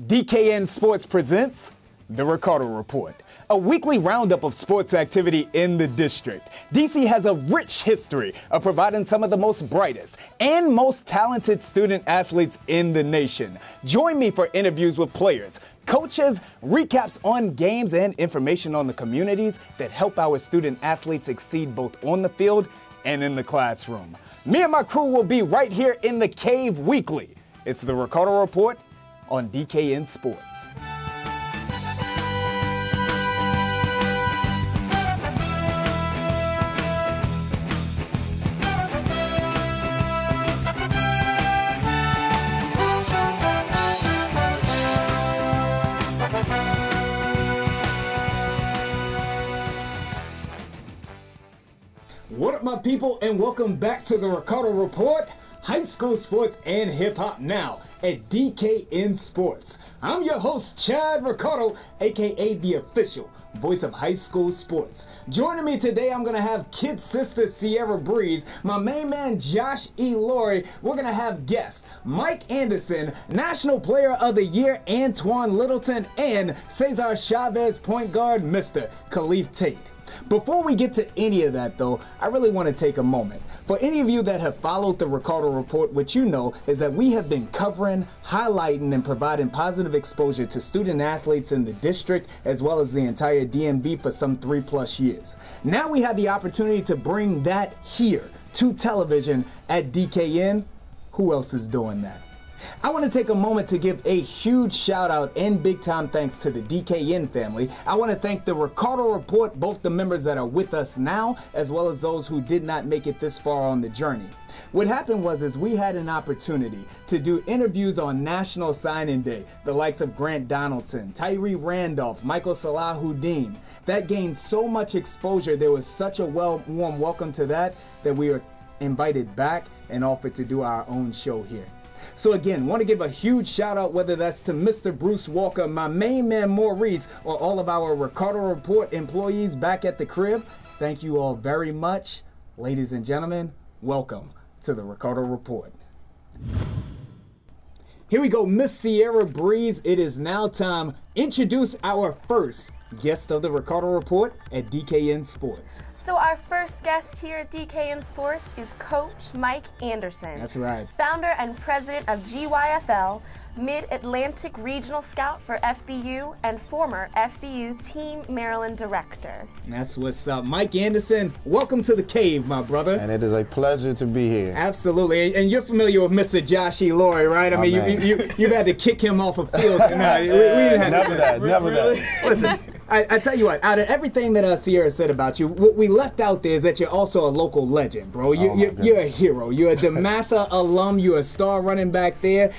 DKN Sports presents the Ricardo Report, a weekly roundup of sports activity in the district. DC has a rich history of providing some of the most brightest and most talented student athletes in the nation. Join me for interviews with players, coaches, recaps on games, and information on the communities that help our student athletes exceed both on the field and in the classroom. Me and my crew will be right here in the cave weekly. It's the Ricardo Report on DKN Sports. What up, my people, and welcome back to the Ricardo Report, high school sports and hip-hop now at DKN Sports. I'm your host, Chad Ricardo, aka the official voice of high school sports. Joining me today, I'm gonna have kid sister Sierra Breese, my main man Josh E. Laurie. We're gonna have guests Mike Anderson, National Player of the Year Antoine Littleton, and Cesar Chavez point guard Mr. Khalif Tate. Before we get to any of that though, I really want to take a moment. For any of you that have followed the Ricardo Report, what you know is that we have been covering, highlighting, and providing positive exposure to student athletes in the district as well as the entire DMV for some 3+ years. Now we have the opportunity to bring that here to television at DKN. Who else is doing that? I want to take a moment to give a huge shout out and big time thanks to the DKN family. I want to thank the Ricardo Report, both the members that are with us now, as well as those who did not make it this far on the journey. What happened was we had an opportunity to do interviews on National Signing Day, the likes of Grant Donaldson, Tyree Randolph, Michael Salahuddin. That gained so much exposure. There was such a warm welcome to that we were invited back and offered to do our own show here. So again, want to give a huge shout out, whether that's to Mr. Bruce Walker, my main man Maurice, or all of our Ricardo Report employees back at the crib. Thank you all very much. Ladies and gentlemen, welcome to the Ricardo Report. Here we go, Miss Sierra Breeze. It is now time to introduce our first guest of the Ricardo Report at DKN Sports. So our first guest here at DKN Sports is Coach Mike Anderson. That's right. Founder and president of GYFL, Mid-Atlantic Regional Scout for FBU, and former FBU Team Maryland Director. That's what's up. Mike Anderson, welcome to the cave, my brother. And it is a pleasure to be here. Absolutely. And you're familiar with Mr. Josh E. Laurie, right? I mean, you've had to kick him off a field. We didn't have Never that. Listen. I tell you what, out of everything that Sierra said about you, what we left out there is that you're also a local legend, bro. You're a hero. You're a DeMatha alum. You're a star running back there.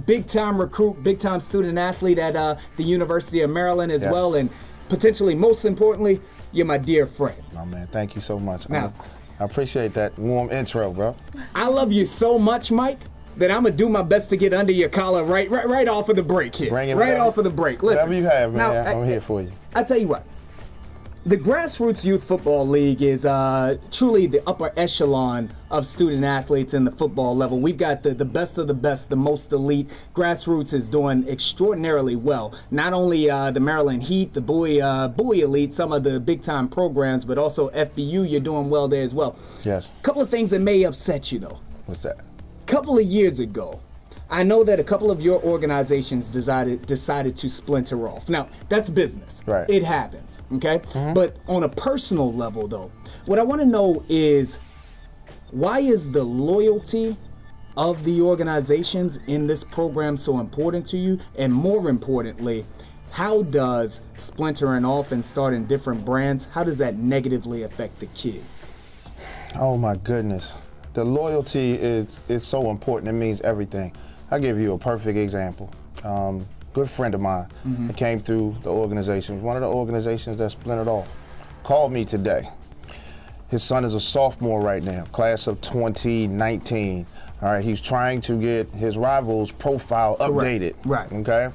Big-time recruit, big-time student athlete at the University of Maryland as well. And potentially, most importantly, you're my dear friend. Oh, man, thank you so much. Now, I appreciate that warm intro, bro. I love you so much, Mike, that I'm going to do my best to get under your collar right off of the break here. Bring it right off of the break. Listen, whatever you have, man, now, I'm here for you. I tell you what, the Grassroots Youth Football League is truly the upper echelon of student athletes in the football level. We've got the best of the best, the most elite. Grassroots is doing extraordinarily well. Not only the Maryland Heat, the Bowie Elite, some of the big-time programs, but also FBU, you're doing well there as well. Yes. A couple of things that may upset you, though. What's that? Couple of years ago, I know that a couple of your organizations decided to splinter off. Now, that's business. Right. It happens, okay? Mm-hmm. But on a personal level, though, what I want to know is, why is the loyalty of the organizations in this program so important to you? And more importantly, how does splintering off and starting different brands, how does that negatively affect the kids? Oh, my goodness. The loyalty is so important. It means everything. I'll give you a perfect example. Good friend of mine that came through the organization, one of the organizations that splintered off, called me today. His son is a sophomore right now, class of 2019. All right, he's trying to get his rival's profile updated. Right. Okay.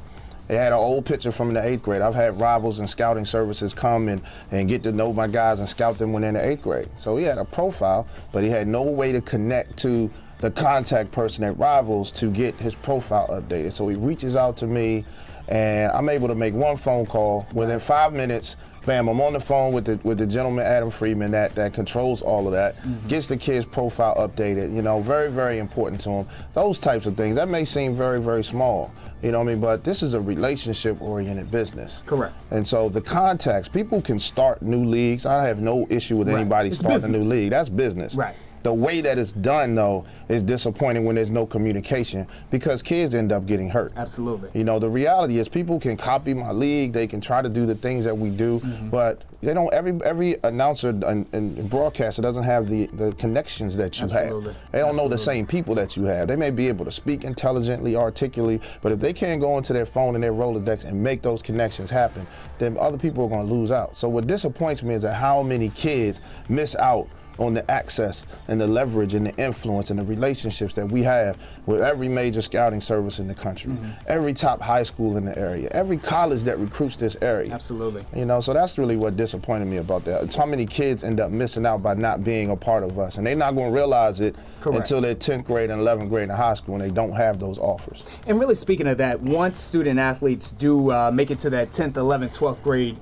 They had an old picture from the 8th grade. I've had rivals and scouting services come and get to know my guys and scout them when they're in the 8th grade. So he had a profile, but he had no way to connect to the contact person at Rivals to get his profile updated. So he reaches out to me And I'm able to make one phone call within 5 minutes. Bam, I'm on the phone with the gentleman, Adam Freeman, that controls all of that, gets the kid's profile updated, you know, very, very important to him. Those types of things. That may seem very, very small, you know what I mean? But this is a relationship-oriented business. Correct. And so the contacts, people can start new leagues. I have no issue with anybody starting a new league. That's business. Right. The way that it's done, though, is disappointing when there's no communication because kids end up getting hurt. Absolutely. You know, the reality is people can copy my league, they can try to do the things that we do, but they don't. Every announcer and broadcaster doesn't have the connections that you have. They don't know the same people that you have. They may be able to speak intelligently, articulately, but if they can't go into their phone and their Rolodex and make those connections happen, then other people are going to lose out. So what disappoints me is that how many kids miss out on the access and the leverage and the influence and the relationships that we have with every major scouting service in the country, every top high school in the area, every college that recruits this area. Absolutely. You know, so that's really what disappointed me about that. It's how many kids end up missing out by not being a part of us, and they're not going to realize it until they're 10th grade and 11th grade in high school and they don't have those offers. And really speaking of that, once student athletes do make it to that 10th, 11th, 12th grade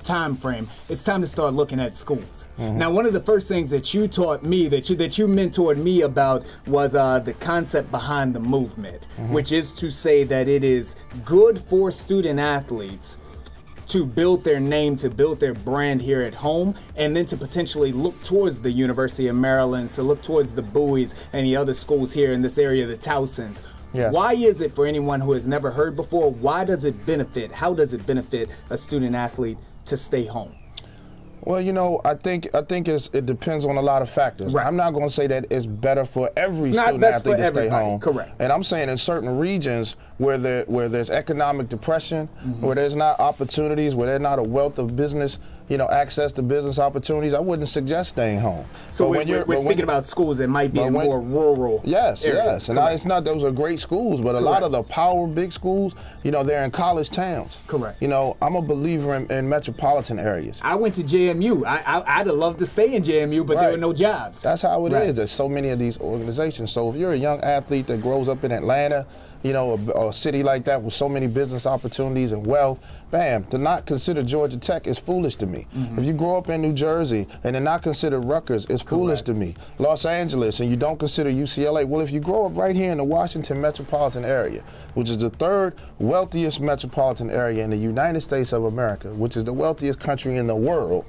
time frame, it's time to start looking at schools. Now, one of the first things that you taught me, that you mentored me about, was the concept behind the movement, which is to say that it is good for student athletes to build their name, to build their brand here at home, and then to potentially look towards the University of Maryland, to look towards the Bowies and the other schools here in this area, the Towsons. Yes. Why is it, for anyone who has never heard before, why does it benefit, how does it benefit a student athlete to stay home? Well, you know, I think it depends on a lot of factors. Right. I'm not going to say that it's better for every student athlete to stay home. Correct. And I'm saying in certain regions where there's economic depression, where there's not opportunities, where there's not a wealth of business, you know, access to business opportunities, I wouldn't suggest staying home. So we're speaking about schools that might be in more rural areas. Yes. And it's not, those are great schools, but a lot of the power big schools, you know, they're in college towns. Correct. You know, I'm a believer in metropolitan areas. I went to JMU. I'd have loved to stay in JMU, but there were no jobs. That's how it is. There's so many of these organizations. So if you're a young athlete that grows up in Atlanta, you know, a city like that with so many business opportunities and wealth, bam, to not consider Georgia Tech is foolish to me. If you grow up in New Jersey and to not consider Rutgers is foolish to me. Los Angeles and you don't consider UCLA, well, if you grow up right here in the Washington metropolitan area, which is the third wealthiest metropolitan area in the United States of America, which is the wealthiest country in the world,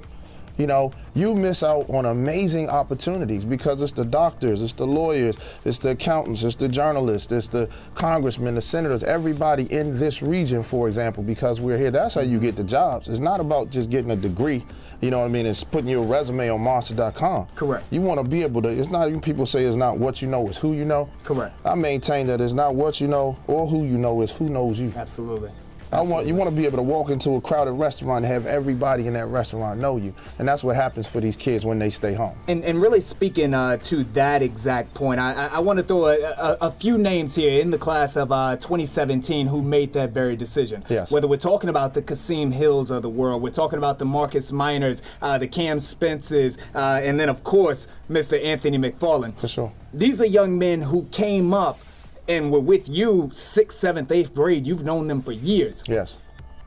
you know, you miss out on amazing opportunities because it's the doctors, it's the lawyers, it's the accountants, it's the journalists, it's the congressmen, the senators, everybody in this region, for example, because we're here. That's how you get the jobs. It's not about just getting a degree, you know what I mean? It's putting your resume on monster.com. Correct. You want to be able to, it's not, even people say it's not what you know, it's who you know. Correct. I maintain that it's not what you know or who you know, it's who knows you. Absolutely. You want to be able to walk into a crowded restaurant and have everybody in that restaurant know you. And that's what happens for these kids when they stay home. And really speaking to that exact point, I want to throw a few names here in the class of 2017 who made that very decision. Yes. Whether we're talking about the Kasim Hills of the world, we're talking about the Marcus Miners, the Cam Spences, and then, of course, Mr. Anthony McFarland. For sure. These are young men who came up and were with you 6th, 7th, 8th grade. You've known them for years. Yes.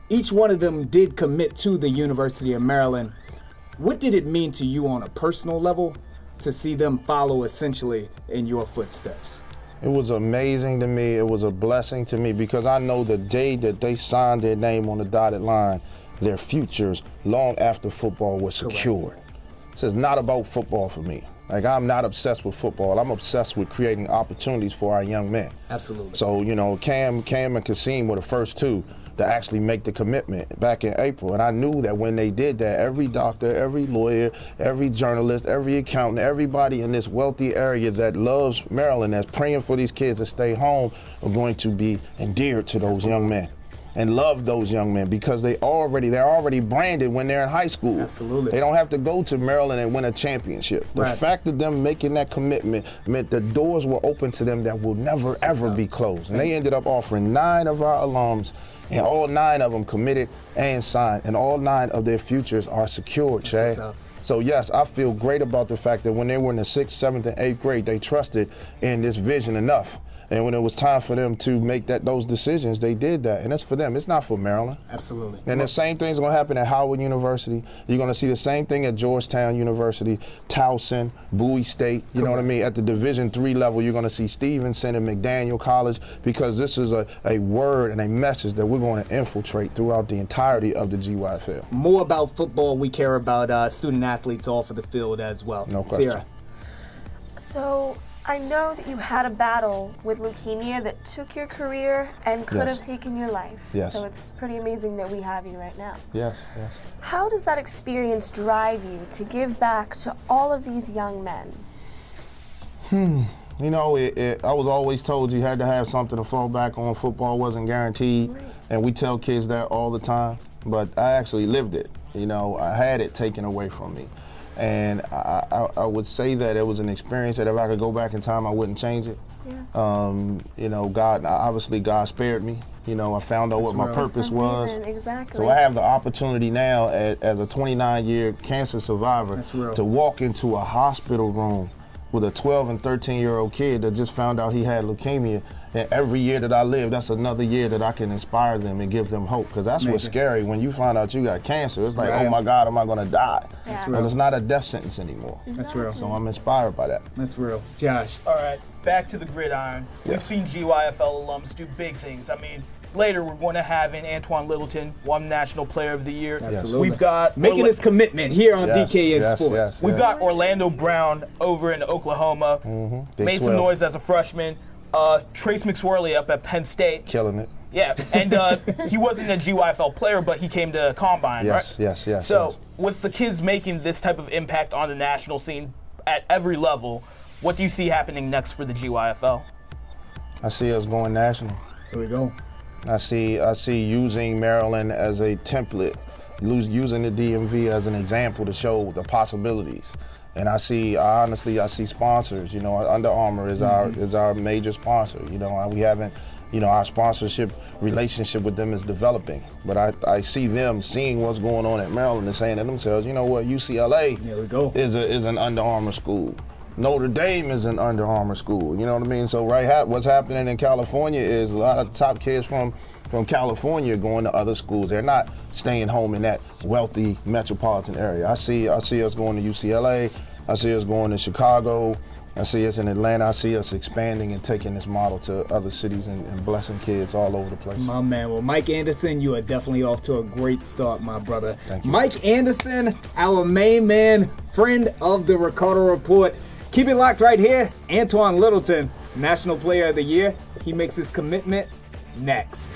Each one of them did commit to the University of Maryland. What did it mean to you on a personal level to see them follow essentially in your footsteps? It was amazing to me. It was a blessing to me because I know the day that they signed their name on the dotted line, their futures long after football was secured. This is not about football for me. Like, I'm not obsessed with football. I'm obsessed with creating opportunities for our young men. Absolutely. So, you know, Cam and Kasim were the first two to actually make the commitment back in April. And I knew that when they did that, every doctor, every lawyer, every journalist, every accountant, everybody in this wealthy area that loves Maryland, that's praying for these kids to stay home, are going to be endeared to those young men and love those young men because they're already branded when they're in high school. Absolutely. They don't have to go to Maryland and win a championship. The fact of them making that commitment meant the doors were open to them that will never, ever be closed. And they ended up offering 9 of our alums, and all 9 of them committed and signed, and all 9 of their futures are secured, Chad. So yes, I feel great about the fact that when they were in the 6th, 7th, and 8th grade, they trusted in this vision enough And when it was time for them to make those decisions, they did that. And it's for them. It's not for Maryland. Absolutely. And the same thing's going to happen at Howard University. You're going to see the same thing at Georgetown University, Towson, Bowie State. You know what I mean? At the Division III level, you're going to see Stevenson and McDaniel College, because this is a word and a message that we're going to infiltrate throughout the entirety of the GYFL. More about football, we care about student athletes off of the field as well. No question. Sierra. So I know that you had a battle with leukemia that took your career and could Yes. have taken your life. Yes. So it's pretty amazing that we have you right now. Yes, yes. How does that experience drive you to give back to all of these young men? You know, I was always told you had to have something to fall back on. Football wasn't guaranteed, Right. and we tell kids that all the time, but I actually lived it. You know, I had it taken away from me. And I would say that it was an experience that if I could go back in time, I wouldn't change it. Yeah. You know, God spared me. You know, I found out what my real. purpose For some was. reason, exactly. So I have the opportunity now as a 29-year cancer survivor That's real. to walk into a hospital room with a 12 and 13-year-old kid that just found out he had leukemia. And every year that I live, that's another year that I can inspire them and give them hope. Because that's what's amazing. scary. When you find out you got cancer, it's like, Right. oh my God, am I going to die? That's But it's not a death sentence anymore. That's real. So I'm inspired by that. That's real. Josh. All right, back to the gridiron. Yeah. We've seen GYFL alums do big things. I mean, later we're going to have in Antoine Littleton, one National Player of the Year. Absolutely. We've got Making his commitment here on Yes, DKN yes, Sports. yes. We've got Orlando Brown over in Oklahoma. Big Made some 12. noise as a freshman. Trace McSorley up at Penn State. Killing it. Yeah, and he wasn't a GYFL player, but he came to Combine, Yes, right? yes. So, yes. with the kids making this type of impact on the national scene at every level, what do you see happening next for the GYFL? I see us going national. Here we go. I see using Maryland as a template, using the DMV as an example to show the possibilities. And I see sponsors. You know, Under Armour is our major sponsor. You know, we haven't, you know, our sponsorship relationship with them is developing. But I see them seeing what's going on at Maryland and saying to themselves, you know what, UCLA There we go. is an Under Armour school. Notre Dame is an Under Armour school. You know what I mean? So what's happening in California is a lot of top kids from California going to other schools. They're not staying home in that wealthy metropolitan area. I see us going to UCLA. I see us going to Chicago. I see us in Atlanta. I see us expanding and taking this model to other cities and blessing kids all over the place. My man. Well, Mike Anderson, you are definitely off to a great start, my brother. Thank you. Mike Anderson, our main man, friend of the Ricardo Report. Keep it locked right here. Antoine Littleton, National Player of the Year. He makes his commitment next.